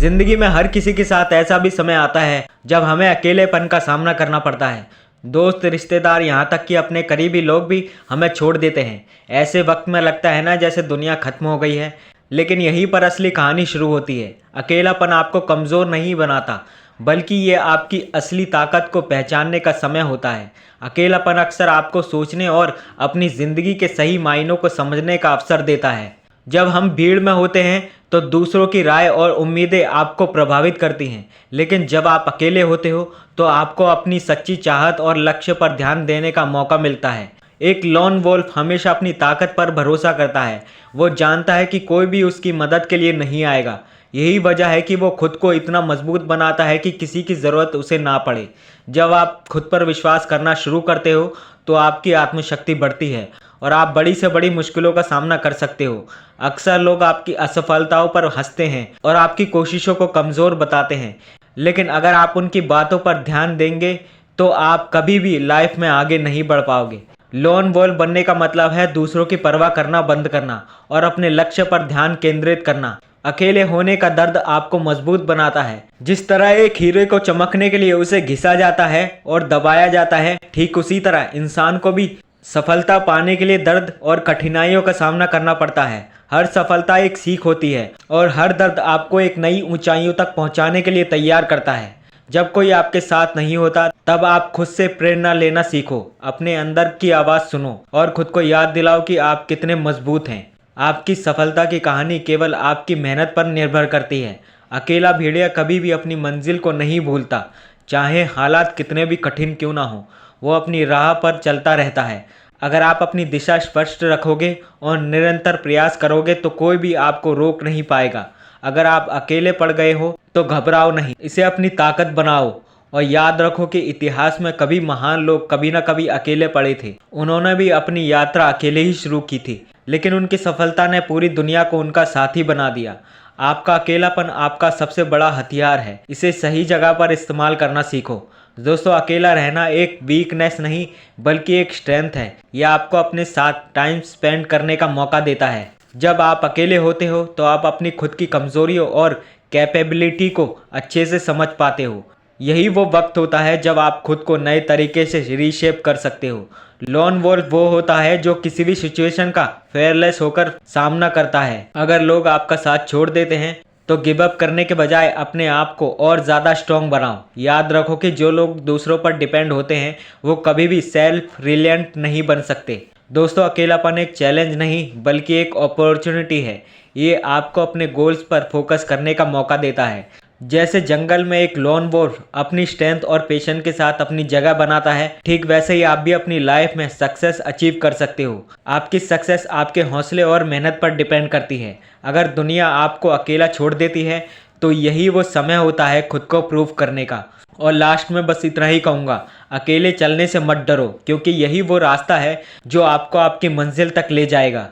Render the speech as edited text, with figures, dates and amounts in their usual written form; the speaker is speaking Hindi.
जिंदगी में हर किसी के साथ ऐसा भी समय आता है जब हमें अकेलेपन का सामना करना पड़ता है। दोस्त, रिश्तेदार, यहाँ तक कि अपने करीबी लोग भी हमें छोड़ देते हैं। ऐसे वक्त में लगता है ना जैसे दुनिया खत्म हो गई है। लेकिन यहीं पर असली कहानी शुरू होती है। अकेलापन आपको कमज़ोर नहीं बनाता, बल्कि ये आपकी असली ताकत को पहचानने का समय होता है। अकेलापन अक्सर आपको सोचने और अपनी ज़िंदगी के सही मायनों को समझने का अवसर देता है। जब हम भीड़ में होते हैं तो दूसरों की राय और उम्मीदें आपको प्रभावित करती हैं, लेकिन जब आप अकेले होते हो तो आपको अपनी सच्ची चाहत और लक्ष्य पर ध्यान देने का मौका मिलता है। एक लॉन वोल्फ हमेशा अपनी ताकत पर भरोसा करता है। वो जानता है कि कोई भी उसकी मदद के लिए नहीं आएगा। यही वजह है कि वो खुद को इतना मजबूत बनाता है कि किसी की ज़रूरत उसे ना पड़े। जब आप खुद पर विश्वास करना शुरू करते हो तो आपकी आत्मशक्ति बढ़ती है और आप बड़ी से बड़ी मुश्किलों का सामना कर सकते हो। अक्सर लोग आपकी असफलताओं पर हंसते हैं और आपकी कोशिशों को कमज़ोर बताते हैं, लेकिन अगर आप उनकी बातों पर ध्यान देंगे तो आप कभी भी लाइफ में आगे नहीं बढ़ पाओगे। लोन वोल्फ बनने का मतलब है दूसरों की परवाह करना बंद करना और अपने लक्ष्य पर ध्यान केंद्रित करना। अकेले होने का दर्द आपको मजबूत बनाता है। जिस तरह एक हीरे को चमकने के लिए उसे घिसा जाता है और दबाया जाता है, ठीक उसी तरह इंसान को भी सफलता पाने के लिए दर्द और कठिनाइयों का सामना करना पड़ता है। हर सफलता एक सीख होती है और हर दर्द आपको एक नई ऊंचाइयों तक पहुंचाने के लिए तैयार करता है। जब कोई आपके साथ नहीं होता तब आप खुद से प्रेरणा लेना सीखो, अपने अंदर की आवाज़ सुनो और खुद को याद दिलाओ कि आप कितने मजबूत हैं। आपकी सफलता की कहानी केवल आपकी मेहनत पर निर्भर करती है। अकेला भेड़िया कभी भी अपनी मंजिल को नहीं भूलता, चाहे हालात कितने भी कठिन क्यों ना हो। वो अपनी राह पर चलता रहता है। अगर आप अपनी दिशा स्पष्ट रखोगे और निरंतर प्रयास करोगे तो कोई भी आपको रोक नहीं पाएगा। अगर आप अकेले पड़ गए हो तो घबराओ नहीं, इसे अपनी ताकत बनाओ और याद रखो कि इतिहास में कभी महान लोग कभी ना कभी अकेले पड़े थे। उन्होंने भी अपनी यात्रा अकेले ही शुरू की थी, लेकिन उनकी सफलता ने पूरी दुनिया को उनका साथी बना दिया। आपका अकेलापन आपका सबसे बड़ा हथियार है, इसे सही जगह पर इस्तेमाल करना सीखो। दोस्तों, अकेला रहना एक वीकनेस नहीं बल्कि एक स्ट्रेंथ है। यह आपको अपने साथ टाइम स्पेंड करने का मौका देता है। जब आप अकेले होते हो तो आप अपनी खुद की कमजोरियों और कैपेबिलिटी को अच्छे से समझ पाते हो। यही वो वक्त होता है जब आप खुद को नए तरीके से रीशेप कर सकते हो। लॉन वोल्फ वो होता है जो किसी भी सिचुएशन का फेयरलेस होकर सामना करता है। अगर लोग आपका साथ छोड़ देते हैं तो गिव अप करने के बजाय अपने आप को और ज़्यादा स्ट्रॉन्ग बनाओ। याद रखो कि जो लोग दूसरों पर डिपेंड होते हैं वो कभी भी सेल्फ रिलायंट नहीं बन सकते। दोस्तों, अकेलापन एक चैलेंज नहीं बल्कि एक अपॉर्चुनिटी है। ये आपको अपने गोल्स पर फोकस करने का मौका देता है। जैसे जंगल में एक लॉन वोल्फ अपनी स्ट्रेंथ और पेशन के साथ अपनी जगह बनाता है, ठीक वैसे ही आप भी अपनी लाइफ में सक्सेस अचीव कर सकते हो। आपकी सक्सेस आपके हौसले और मेहनत पर डिपेंड करती है। अगर दुनिया आपको अकेला छोड़ देती है तो यही वो समय होता है खुद को प्रूव करने का। और लास्ट में बस इतना ही कहूँगा, अकेले चलने से मत डरो, क्योंकि यही वो रास्ता है जो आपको आपकी मंजिल तक ले जाएगा।